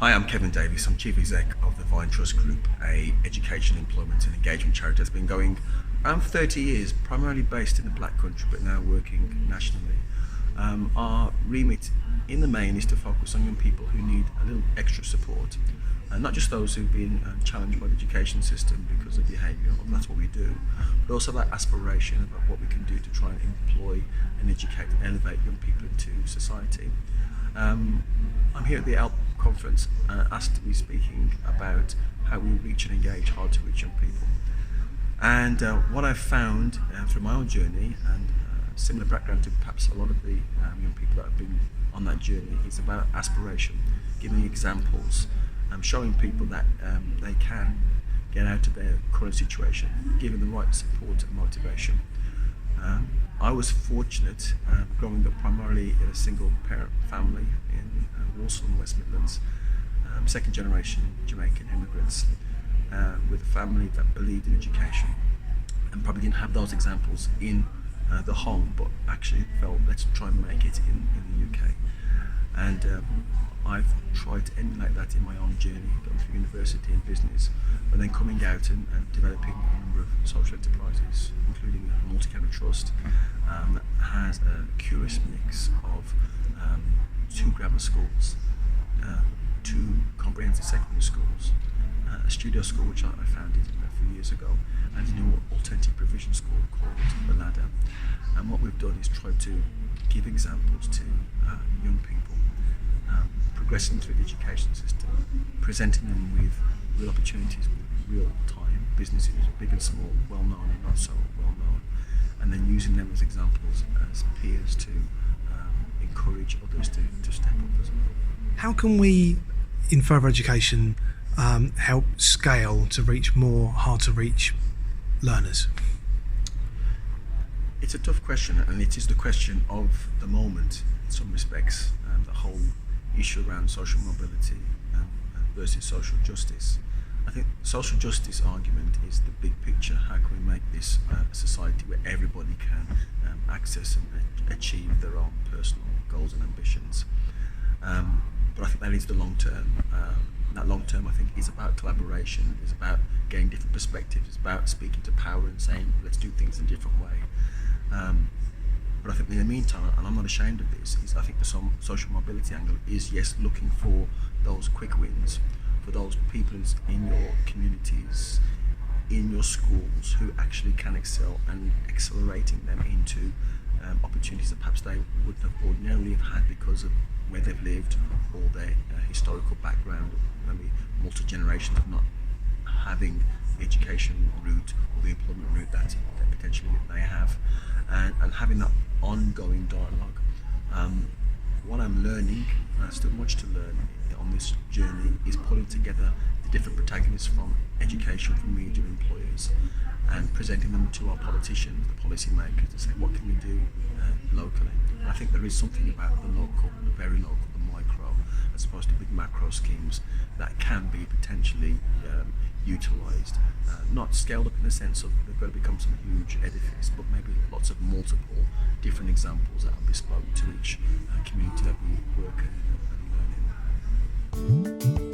Hi, I'm Kevin Davies. I'm Chief Exec of the Vine Trust Group, a education, employment and engagement charity that's been going around 30 years, primarily based in the Black Country, but now working nationally. Our remit in the main is to focus on young people who need a little extra support, and not just those who've been challenged by the education system because of behaviour, that's what we do, but also that aspiration about what we can do to try and employ and educate and elevate young people into society. I'm here at the ALP conference asked to be speaking about how we reach and engage hard to reach young people. And what I've found through my own journey, and similar background to perhaps a lot of the young people that have been on that journey, is about aspiration, giving examples, showing people that they can get out of their current situation, giving the right support and motivation. I was fortunate growing up primarily in a single parent family in Walsall in West Midlands, second generation Jamaican immigrants, with a family that believed in education and probably didn't have those examples in the home, but actually felt, let's try and make it in the UK. And I've tried to emulate that in my own journey, going through university and business, but then coming out and developing a number of social enterprises, including a multi-academy trust that has a curious mix of 2 grammar schools, 2 comprehensive secondary schools, a studio school which I founded a few years ago, and a new alternative provision school called The Ladder. And what we've done is try to give examples to young people progressing through the education system, presenting them with real opportunities, with real time businesses, big and small, well known and not so well known, and then using them as examples as peers to encourage others to step up as well. How can we, in further education, help scale to reach more hard to reach learners? It's a tough question, and it is the question of the moment in some respects, the whole issue around social mobility versus social justice. I think social justice argument is the big picture. How can we make this a society where everybody can access and achieve their own personal goals and ambitions? But I think that is the long term. That long term, I think, is about collaboration, is about getting different perspectives, it's about speaking to power and saying, let's do things in a different way. But I think in the meantime, and I'm not ashamed of this, is I think the social mobility angle is, yes, looking for those quick wins, for those people in your communities, in your schools, who actually can excel, and accelerating them into opportunities that perhaps they wouldn't have ordinarily have had because of where they've lived or their historical background, maybe multi-generations of not having the education route or the employment route that potentially they have, and having that ongoing dialogue. What I'm learning, and there's still much to learn on this journey, is pulling together the different protagonists from education, from media, employers, and presenting them to our politicians, the policy makers, to say, what can we do locally? And I think there is something about the local, the very local, the micro, as opposed to big macro schemes that can be potentially utilised, not scaled up in the sense of they've got to become some huge edifice, but maybe lots of multiple different examples that are bespoke to each community that we work and learn in.